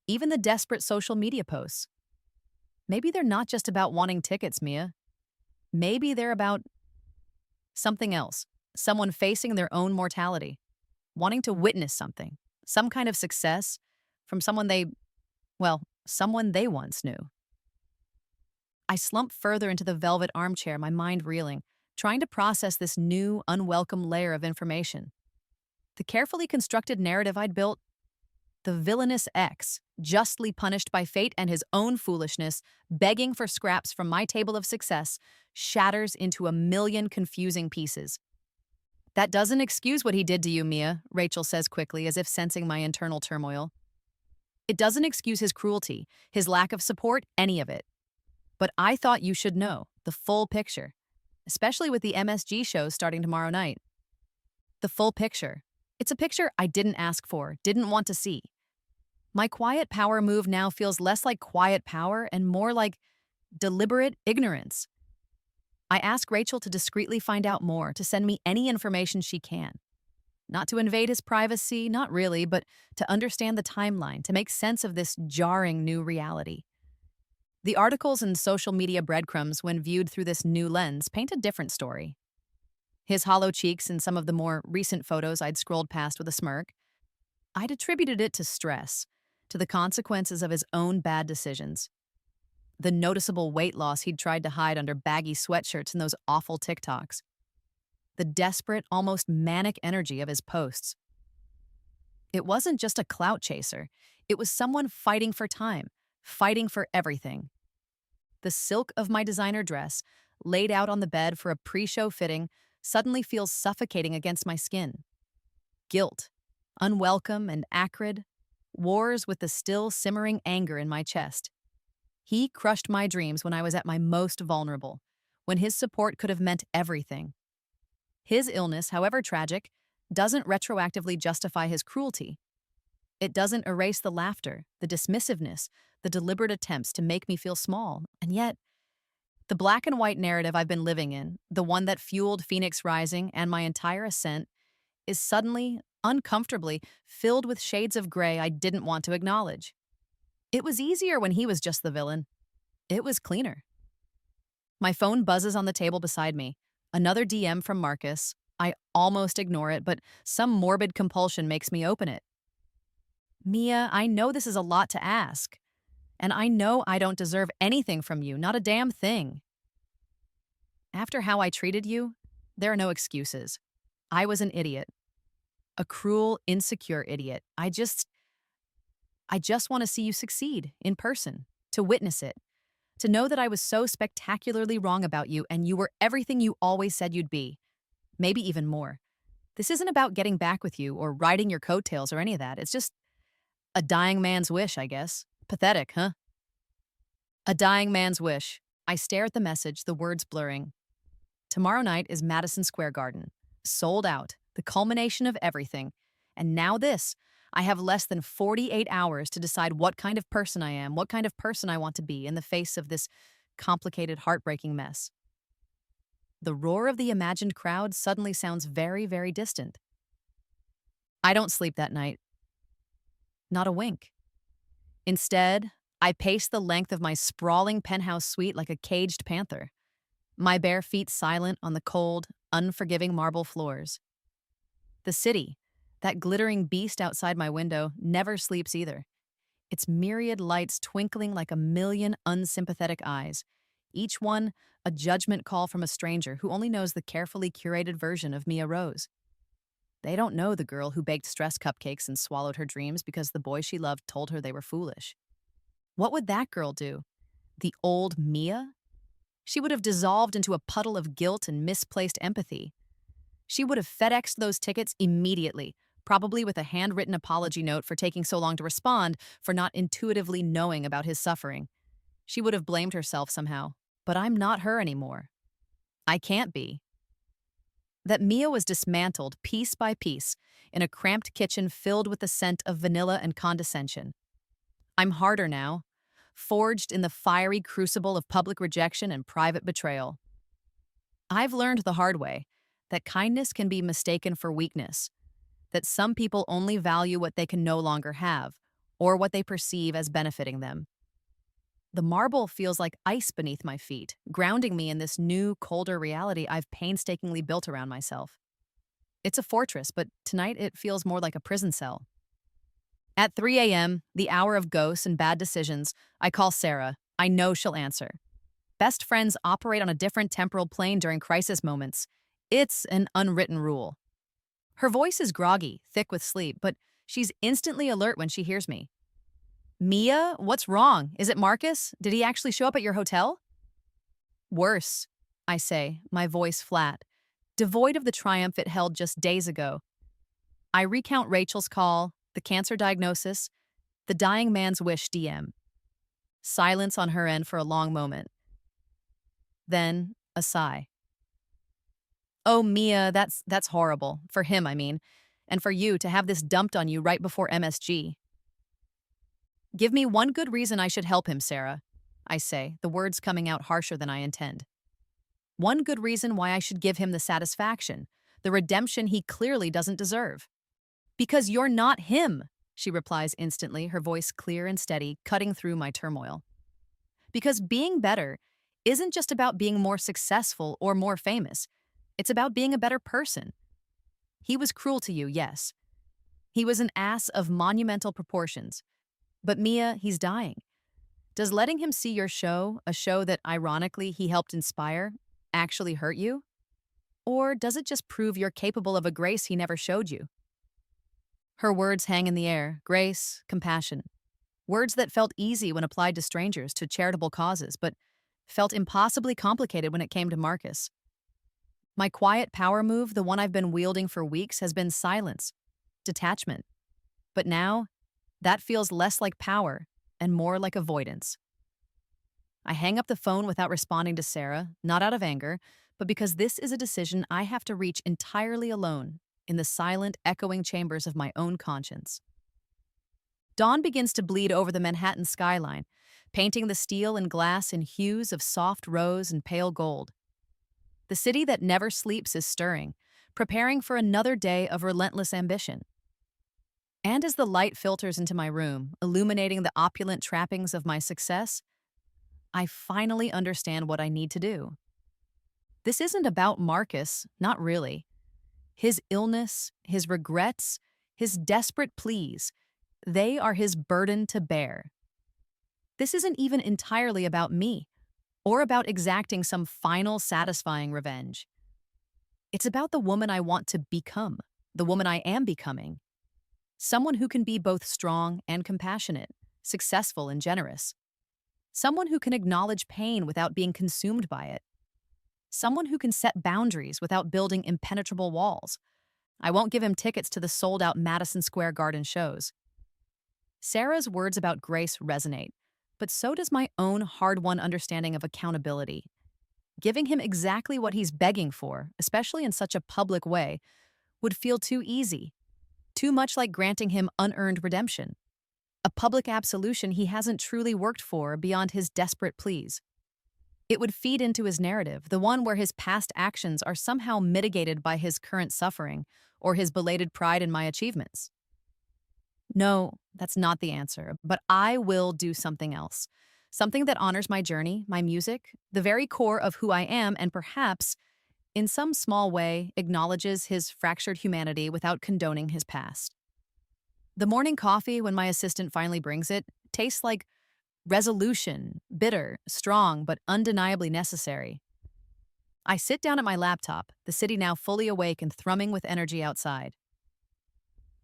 [SPEAKER 1] the desperate social media posts. Maybe they're not just about wanting tickets, Mia. Maybe they're about something else, someone facing their own mortality, wanting to witness something, some kind of success from someone they once knew. I slump further into the velvet armchair, my mind reeling, trying to process this new, unwelcome layer of information. The carefully constructed narrative I'd built, the villainous ex, justly punished by fate and his own foolishness, begging for scraps from my table of success, shatters into a million confusing pieces. That doesn't excuse what he did to you, Mia, Rachel says quickly, as if sensing my internal turmoil. It doesn't excuse his cruelty, his lack of support, any of it. But I thought you should know the full picture, especially with the MSG shows starting tomorrow night. The full picture. It's a picture I didn't ask for, didn't want to see. My quiet power move now feels less like quiet power and more like deliberate ignorance. I ask Rachel to discreetly find out more, to send me any information she can. Not to invade his privacy, not really, but to understand the timeline, to make sense of this jarring new reality. The articles and social media breadcrumbs, when viewed through this new lens, paint a different story. His hollow cheeks in some of the more recent photos I'd scrolled past with a smirk. I'd attributed it to stress, to the consequences of his own bad decisions. The noticeable weight loss he'd tried to hide under baggy sweatshirts and those awful TikToks. The desperate, almost manic energy of his posts. It wasn't just a clout chaser. It was someone fighting for time, fighting for everything. The silk of my designer dress, laid out on the bed for a pre-show fitting, suddenly feels suffocating against my skin. Guilt, unwelcome and acrid, wars with the still simmering anger in my chest. He crushed my dreams when I was at my most vulnerable, when his support could have meant everything. His illness, however tragic, doesn't retroactively justify his cruelty. It doesn't erase the laughter, the dismissiveness, the deliberate attempts to make me feel small. And yet, the black and white narrative I've been living in, the one that fueled Phoenix Rising and my entire ascent, is suddenly, uncomfortably, filled with shades of gray I didn't want to acknowledge. It was easier when he was just the villain. It was cleaner. My phone buzzes on the table beside me. Another DM from Marcus. I almost ignore it, but some morbid compulsion makes me open it. Mia, I know this is a lot to ask. And I know I don't deserve anything from you, not a damn thing. After how I treated you, there are no excuses. I was an idiot. A cruel, insecure idiot. I just want to see you succeed in person, to witness it, to know that I was so spectacularly wrong about you and you were everything you always said you'd be. Maybe even more. This isn't about getting back with you or riding your coattails or any of that. It's just a dying man's wish, I guess. Pathetic, huh? A dying man's wish. I stare at the message, the words blurring. Tomorrow night is Madison Square Garden. Sold out. The culmination of everything. And now this. I have less than 48 hours to decide what kind of person I am, what kind of person I want to be in the face of this complicated, heartbreaking mess. The roar of the imagined crowd suddenly sounds very, very distant. I don't sleep that night. Not a wink. Instead, I pace the length of my sprawling penthouse suite like a caged panther, my bare feet silent on the cold, unforgiving marble floors. The city, that glittering beast outside my window, never sleeps either. Its myriad lights twinkling like a million unsympathetic eyes, each one a judgment call from a stranger who only knows the carefully curated version of Mia Rose. They don't know the girl who baked stress cupcakes and swallowed her dreams because the boy she loved told her they were foolish. What would that girl do? The old Mia? She would have dissolved into a puddle of guilt and misplaced empathy. She would have FedExed those tickets immediately, probably with a handwritten apology note for taking so long to respond, for not intuitively knowing about his suffering. She would have blamed herself somehow. But I'm not her anymore. I can't be. That Mia was dismantled piece by piece in a cramped kitchen filled with the scent of vanilla and condescension. I'm harder now, forged in the fiery crucible of public rejection and private betrayal. I've learned the hard way that kindness can be mistaken for weakness, that some people only value what they can no longer have, or what they perceive as benefiting them. The marble feels like ice beneath my feet, grounding me in this new, colder reality I've painstakingly built around myself. It's a fortress, but tonight it feels more like a prison cell. At 3 a.m., the hour of ghosts and bad decisions, I call Sarah. I know she'll answer. Best friends operate on a different temporal plane during crisis moments. It's an unwritten rule. Her voice is groggy, thick with sleep, but she's instantly alert when she hears me. Mia, what's wrong? Is it Marcus? Did he actually show up at your hotel? Worse, I say, my voice flat, devoid of the triumph it held just days ago. I recount Rachel's call, the cancer diagnosis, the dying man's wish DM. Silence on her end for a long moment. Then, a sigh. Oh, Mia, that's horrible. For him, I mean. And for you to have this dumped on you right before MSG. Give me one good reason I should help him, Sarah, I say, the words coming out harsher than I intend. One good reason why I should give him the satisfaction, the redemption he clearly doesn't deserve. Because you're not him, she replies instantly, her voice clear and steady, cutting through my turmoil. Because being better isn't just about being more successful or more famous. It's about being a better person. He was cruel to you, yes. He was an ass of monumental proportions. But Mia, he's dying. Does letting him see your show, a show that, ironically, he helped inspire, actually hurt you? Or does it just prove you're capable of a grace he never showed you? Her words hang in the air, grace, compassion. Words that felt easy when applied to strangers, to charitable causes, but felt impossibly complicated when it came to Marcus. My quiet power move, the one I've been wielding for weeks, has been silence, detachment. But now, that feels less like power and more like avoidance. I hang up the phone without responding to Sarah, not out of anger, but because this is a decision I have to reach entirely alone in the silent, echoing chambers of my own conscience. Dawn begins to bleed over the Manhattan skyline, painting the steel and glass in hues of soft rose and pale gold. The city that never sleeps is stirring, preparing for another day of relentless ambition. And as the light filters into my room, illuminating the opulent trappings of my success, I finally understand what I need to do. This isn't about Marcus, not really. His illness, his regrets, his desperate pleas, they are his burden to bear. This isn't even entirely about me, or about exacting some final satisfying revenge. It's about the woman I want to become, the woman I am becoming. Someone who can be both strong and compassionate, successful and generous. Someone who can acknowledge pain without being consumed by it. Someone who can set boundaries without building impenetrable walls. I won't give him tickets to the sold-out Madison Square Garden shows. Sarah's words about grace resonate, but so does my own hard-won understanding of accountability. Giving him exactly what he's begging for, especially in such a public way, would feel too easy. Too much like granting him unearned redemption. A public absolution he hasn't truly worked for beyond his desperate pleas. It would feed into his narrative, the one where his past actions are somehow mitigated by his current suffering or his belated pride in my achievements. No, that's not the answer, but I will do something else. Something that honors my journey, my music, the very core of who I am, and perhaps, in some small way, acknowledges his fractured humanity without condoning his past. The morning coffee, when my assistant finally brings it, tastes like resolution, bitter, strong, but undeniably necessary. I sit down at my laptop, the city now fully awake and thrumming with energy outside.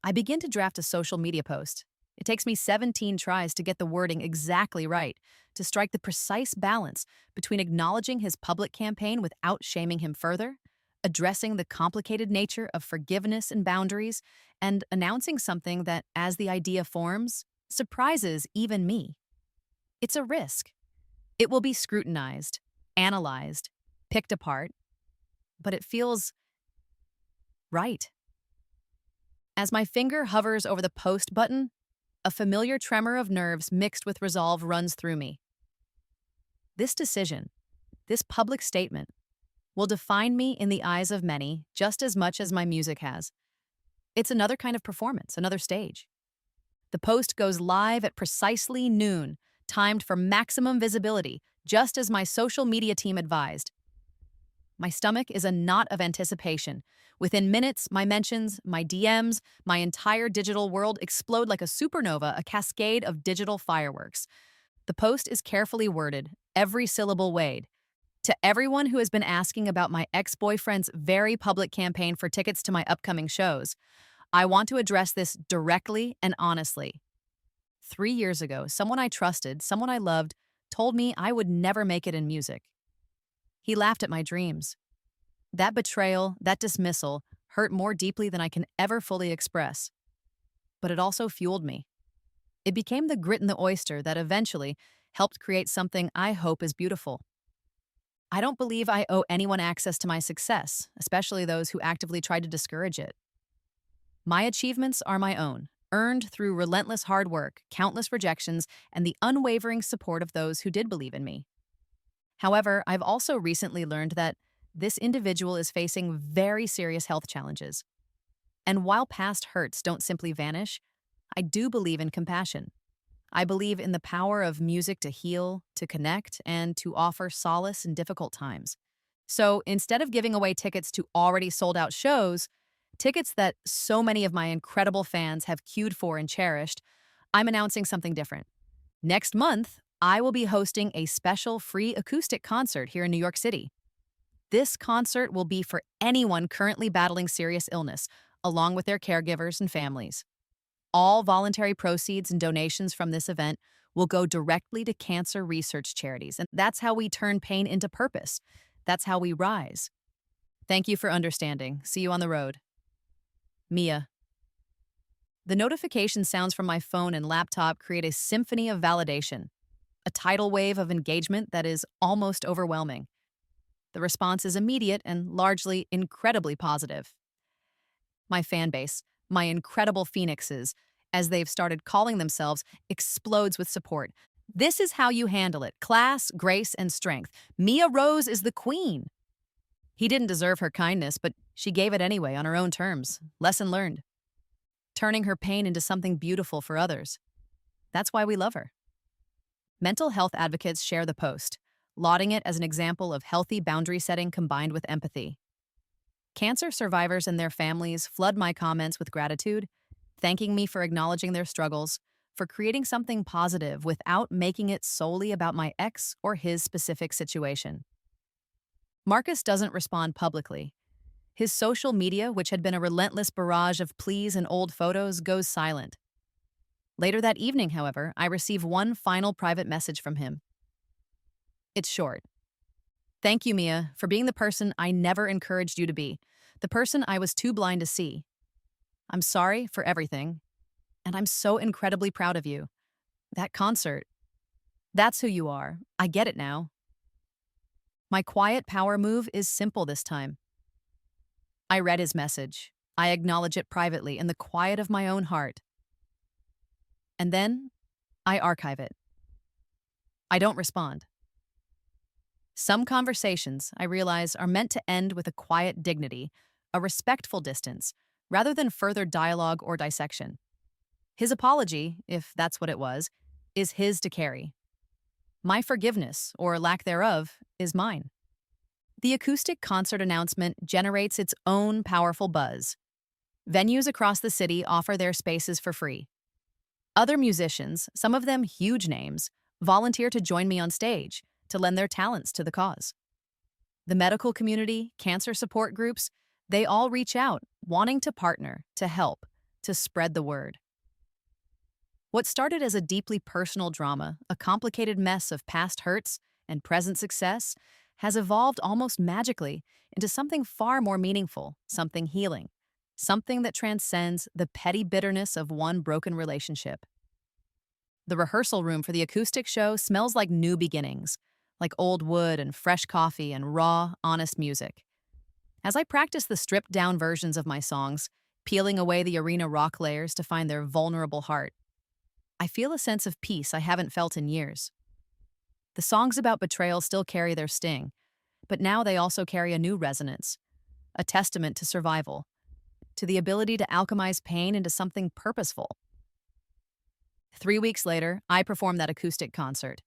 [SPEAKER 1] I begin to draft a social media post. It takes me 17 tries to get the wording exactly right, to strike the precise balance between acknowledging his public campaign without shaming him further, addressing the complicated nature of forgiveness and boundaries, and announcing something that, as the idea forms, surprises even me. It's a risk. It will be scrutinized, analyzed, picked apart, but it feels right. As my finger hovers over the post button, a familiar tremor of nerves mixed with resolve runs through me. This decision, this public statement, will define me in the eyes of many just as much as my music has. It's another kind of performance, another stage. The post goes live at precisely noon, timed for maximum visibility, just as my social media team advised. My stomach is a knot of anticipation. Within minutes, my mentions, my DMs, my entire digital world explode like a supernova, a cascade of digital fireworks. The post is carefully worded, every syllable weighed. To everyone who has been asking about my ex-boyfriend's very public campaign for tickets to my upcoming shows, I want to address this directly and honestly. 3 years ago, someone I trusted, someone I loved, told me I would never make it in music. He laughed at my dreams. That betrayal, that dismissal, hurt more deeply than I can ever fully express. But it also fueled me. It became the grit in the oyster that eventually helped create something I hope is beautiful. I don't believe I owe anyone access to my success, especially those who actively tried to discourage it. My achievements are my own, earned through relentless hard work, countless rejections, and the unwavering support of those who did believe in me. However, I've also recently learned that this individual is facing very serious health challenges. And while past hurts don't simply vanish, I do believe in compassion. I believe in the power of music to heal, to connect, and to offer solace in difficult times. So instead of giving away tickets to already sold out shows, tickets that so many of my incredible fans have queued for and cherished, I'm announcing something different. Next month, I will be hosting a special free acoustic concert here in New York City. This concert will be for anyone currently battling serious illness, along with their caregivers and families. All voluntary proceeds and donations from this event will go directly to cancer research charities, and that's how we turn pain into purpose. That's how we rise. Thank you for understanding. See you on the road. Mia. The notification sounds from my phone and laptop create a symphony of validation, a tidal wave of engagement that is almost overwhelming. The response is immediate and largely incredibly positive. My fan base, my incredible phoenixes, as they've started calling themselves, explodes with support. This is how you handle it: class, grace, and strength. Mia Rose is the queen. He didn't deserve her kindness, but she gave it anyway on her own terms. Lesson learned. Turning her pain into something beautiful for others. That's why we love her. Mental health advocates share the post, lauding it as an example of healthy boundary setting combined with empathy. Cancer survivors and their families flood my comments with gratitude, thanking me for acknowledging their struggles, for creating something positive without making it solely about my ex or his specific situation. Marcus doesn't respond publicly. His social media, which had been a relentless barrage of pleas and old photos, goes silent. Later that evening, however, I receive one final private message from him. It's short. Thank you, Mia, for being the person I never encouraged you to be, the person I was too blind to see. I'm sorry for everything, and I'm so incredibly proud of you. That concert, that's who you are. I get it now. My quiet power move is simple this time. I read his message. I acknowledge it privately in the quiet of my own heart. And then I archive it. I don't respond. Some conversations, I realize, are meant to end with a quiet dignity, a respectful distance, rather than further dialogue or dissection. His apology, if that's what it was, is his to carry. My forgiveness, or lack thereof, is mine. The acoustic concert announcement generates its own powerful buzz. Venues across the city offer their spaces for free. Other musicians, some of them huge names, volunteer to join me on stage, to lend their talents to the cause. The medical community, cancer support groups, they all reach out, wanting to partner, to help, to spread the word. What started as a deeply personal drama, a complicated mess of past hurts and present success, has evolved almost magically into something far more meaningful, something healing, something that transcends the petty bitterness of one broken relationship. The rehearsal room for the acoustic show smells like new beginnings, like old wood and fresh coffee and raw, honest music. As I practice the stripped down versions of my songs, peeling away the arena rock layers to find their vulnerable heart, I feel a sense of peace I haven't felt in years. The songs about betrayal still carry their sting, but now they also carry a new resonance, a testament to survival, to the ability to alchemize pain into something purposeful. 3 weeks later, I perform that acoustic concert.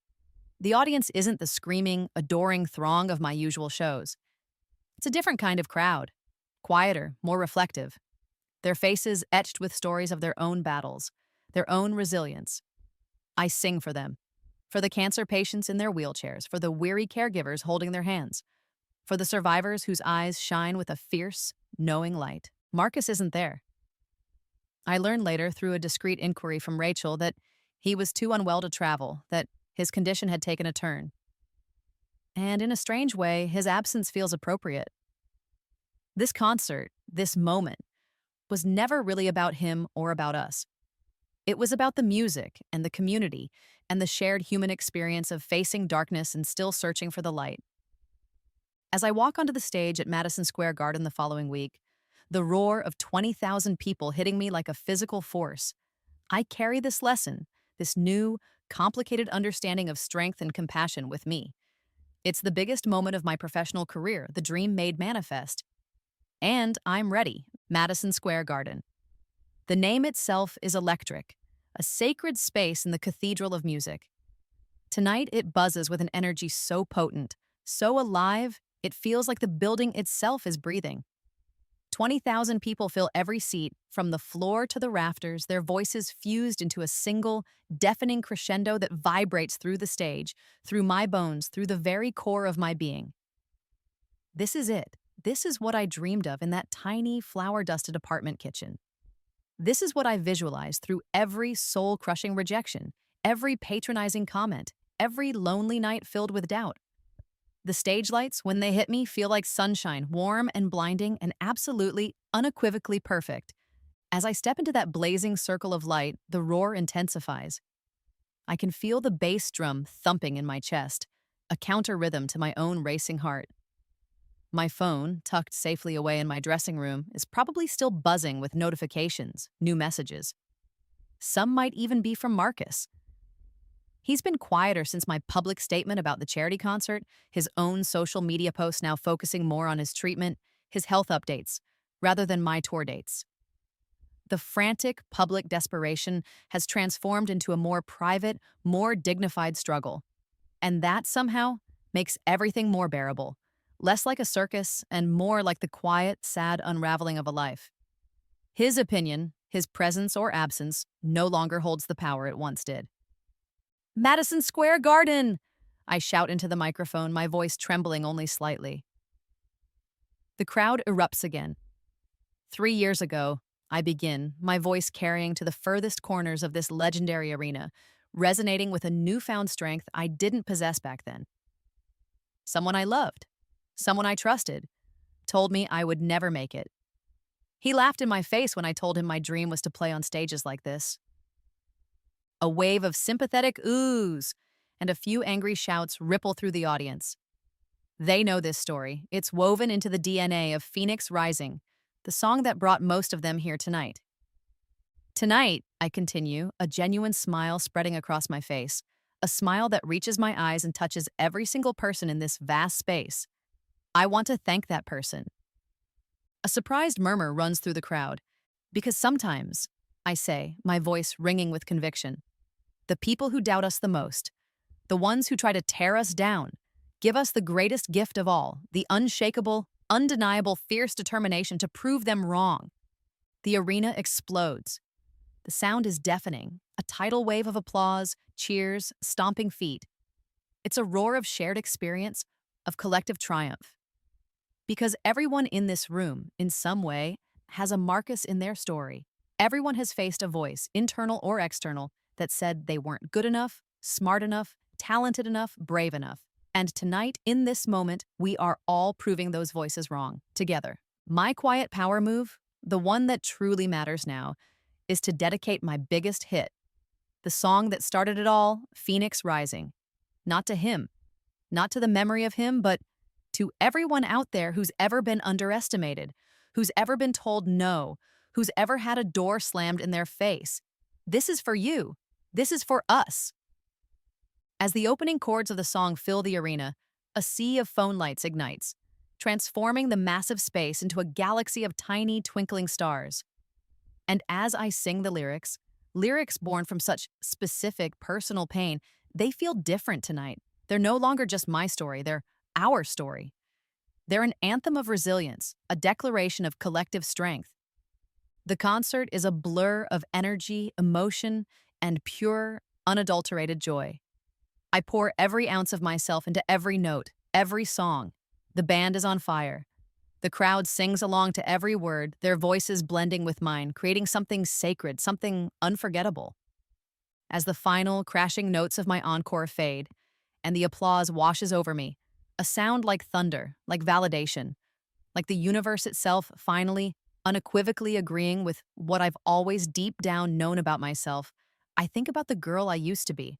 [SPEAKER 1] The audience isn't the screaming, adoring throng of my usual shows. It's a different kind of crowd, quieter, more reflective. Their faces etched with stories of their own battles, their own resilience. I sing for them, for the cancer patients in their wheelchairs, for the weary caregivers holding their hands, for the survivors whose eyes shine with a fierce, knowing light. Marcus isn't there. I learned later through a discreet inquiry from Rachel that he was too unwell to travel, that his condition had taken a turn. And in a strange way, his absence feels appropriate. This concert, this moment, was never really about him or about us. It was about the music and the community and the shared human experience of facing darkness and still searching for the light. As I walk onto the stage at Madison Square Garden the following week, the roar of 20,000 people hitting me like a physical force, I carry this lesson, this new, complicated understanding of strength and compassion with me. It's the biggest moment of my professional career, the dream made manifest. And I'm ready, Madison Square Garden. The name itself is electric, a sacred space in the cathedral of music. Tonight, it buzzes with an energy so potent, so alive, it feels like the building itself is breathing. 20,000 people fill every seat, from the floor to the rafters, their voices fused into a single, deafening crescendo that vibrates through the stage, through my bones, through the very core of my being. This is it. This is what I dreamed of in that tiny, flour-dusted apartment kitchen. This is what I visualized through every soul-crushing rejection, every patronizing comment, every lonely night filled with doubt. The stage lights, when they hit me, feel like sunshine, warm and blinding and absolutely, unequivocally perfect. As I step into that blazing circle of light, the roar intensifies. I can feel the bass drum thumping in my chest, a counter rhythm to my own racing heart. My phone, tucked safely away in my dressing room, is probably still buzzing with notifications, new messages. Some might even be from Marcus. He's been quieter since my public statement about the charity concert, his own social media posts now focusing more on his treatment, his health updates, rather than my tour dates. The frantic public desperation has transformed into a more private, more dignified struggle. And that somehow makes everything more bearable, less like a circus and more like the quiet, sad unraveling of a life. His opinion, his presence or absence, no longer holds the power it once did. Madison Square Garden! I shout into the microphone, my voice trembling only slightly. The crowd erupts again. 3 years ago, I begin, my voice carrying to the furthest corners of this legendary arena, resonating with a newfound strength I didn't possess back then. Someone I loved, someone I trusted, told me I would never make it. He laughed in my face when I told him my dream was to play on stages like this. A wave of sympathetic oohs and a few angry shouts ripple through the audience. They know this story. It's woven into the DNA of Phoenix Rising, the song that brought most of them here tonight. Tonight, I continue, a genuine smile spreading across my face, a smile that reaches my eyes and touches every single person in this vast space. I want to thank that person. A surprised murmur runs through the crowd, because sometimes, I say, my voice ringing with conviction, the people who doubt us the most, the ones who try to tear us down, give us the greatest gift of all, the unshakable, undeniable, fierce determination to prove them wrong. The arena explodes. The sound is deafening, a tidal wave of applause, cheers, stomping feet. It's a roar of shared experience, of collective triumph. Because everyone in this room, in some way, has a Marcus in their story. Everyone has faced a voice, internal or external, that said they weren't good enough, smart enough, talented enough, brave enough. And tonight, in this moment, we are all proving those voices wrong, together. My quiet power move, the one that truly matters now, is to dedicate my biggest hit, the song that started it all, Phoenix Rising. Not to him, not to the memory of him, but to everyone out there who's ever been underestimated, who's ever been told no, who's ever had a door slammed in their face. This is for you. This is for us. As the opening chords of the song fill the arena, a sea of phone lights ignites, transforming the massive space into a galaxy of tiny, twinkling stars. And as I sing the lyrics born from such specific, personal pain, they feel different tonight. They're no longer just my story, they're our story. They're an anthem of resilience, a declaration of collective strength. The concert is a blur of energy, emotion, and pure, unadulterated joy. I pour every ounce of myself into every note, every song. The band is on fire. The crowd sings along to every word, their voices blending with mine, creating something sacred, something unforgettable. As the final, crashing notes of my encore fade, and the applause washes over me, a sound like thunder, like validation, like the universe itself finally, unequivocally agreeing with what I've always deep down known about myself, I think about the girl I used to be.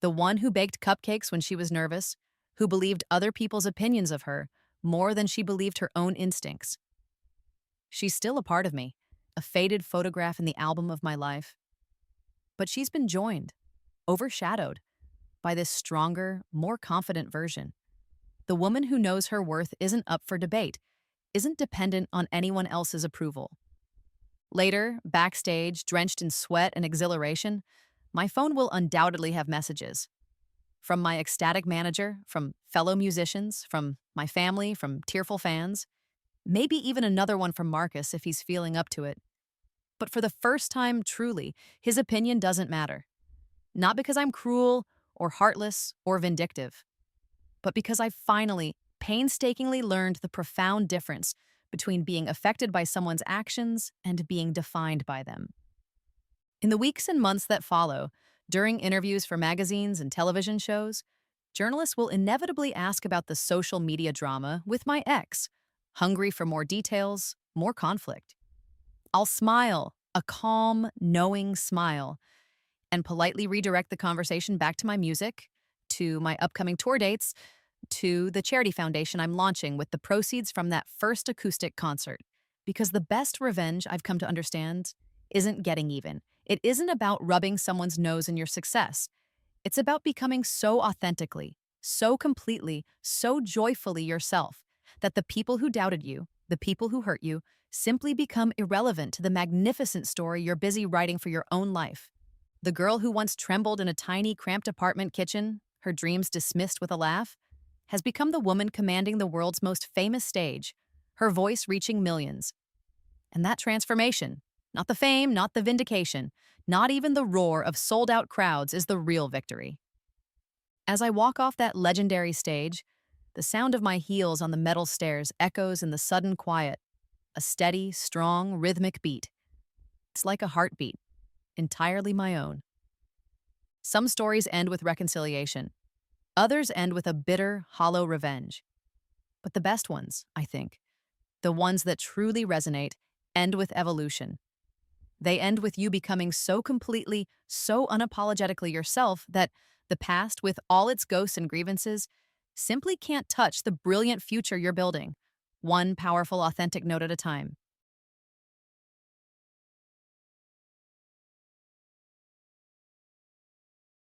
[SPEAKER 1] The one who baked cupcakes when she was nervous, who believed other people's opinions of her more than she believed her own instincts. She's still a part of me, a faded photograph in the album of my life. But she's been joined, overshadowed, by this stronger, more confident version. The woman who knows her worth isn't up for debate, isn't dependent on anyone else's approval. Later, backstage, drenched in sweat and exhilaration, my phone will undoubtedly have messages. From my ecstatic manager, from fellow musicians, from my family, from tearful fans. Maybe even another one from Marcus if he's feeling up to it. But for the first time, truly, his opinion doesn't matter. Not because I'm cruel or heartless or vindictive, but because I've finally, painstakingly learned the profound difference between being affected by someone's actions and being defined by them. In the weeks and months that follow, during interviews for magazines and television shows, journalists will inevitably ask about the social media drama with my ex, hungry for more details, more conflict. I'll smile, a calm, knowing smile, and politely redirect the conversation back to my music, to my upcoming tour dates, to the charity foundation I'm launching with the proceeds from that first acoustic concert. Because the best revenge, I've come to understand, isn't getting even. It isn't about rubbing someone's nose in your success. It's about becoming so authentically, so completely, so joyfully yourself that the people who doubted you, the people who hurt you, simply become irrelevant to the magnificent story you're busy writing for your own life. The girl who once trembled in a tiny, cramped apartment kitchen, her dreams dismissed with a laugh, has become the woman commanding the world's most famous stage, her voice reaching millions. And that transformation, not the fame, not the vindication, not even the roar of sold-out crowds is the real victory. As I walk off that legendary stage, the sound of my heels on the metal stairs echoes in the sudden quiet, a steady, strong, rhythmic beat. It's like a heartbeat, entirely my own. Some stories end with reconciliation. Others end with a bitter, hollow revenge. But the best ones, I think, the ones that truly resonate, end with evolution. They end with you becoming so completely, so unapologetically yourself that the past, with all its ghosts and grievances, simply can't touch the brilliant future you're building, one powerful, authentic note at a time.